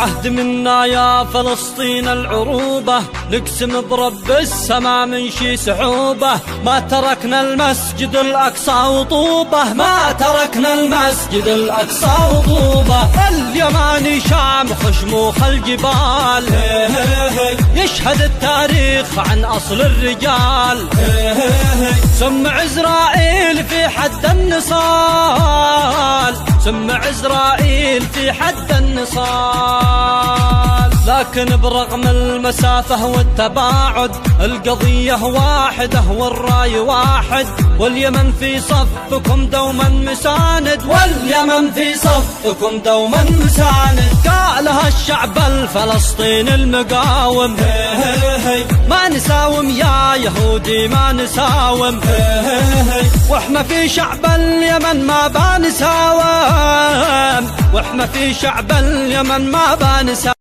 عهد منا يا فلسطين العروبة، نقسم برب السما من شي صعوبة، ما تركنا المسجد الأقصى وطوبة، ما تركنا المسجد الأقصى وطوبة. اليماني شام خشموخ الجبال، يشهد التاريخ عن أصل الرجال. سمع إسرائيل في حد النصال، سمع إسرائيل في حد النصال. لكن برغم المسافة والتباعد القضية واحدة والراي واحد، واليمن في صفكم دوما مساند، واليمن في صفكم دوما مساند. قالها الشعب الفلسطيني المقاوم، ما نساوم يا يهودي ما نساوم، واحنا في شعب اليمن ما بنساوم، واحنا في شعب اليمن ما بنساوم.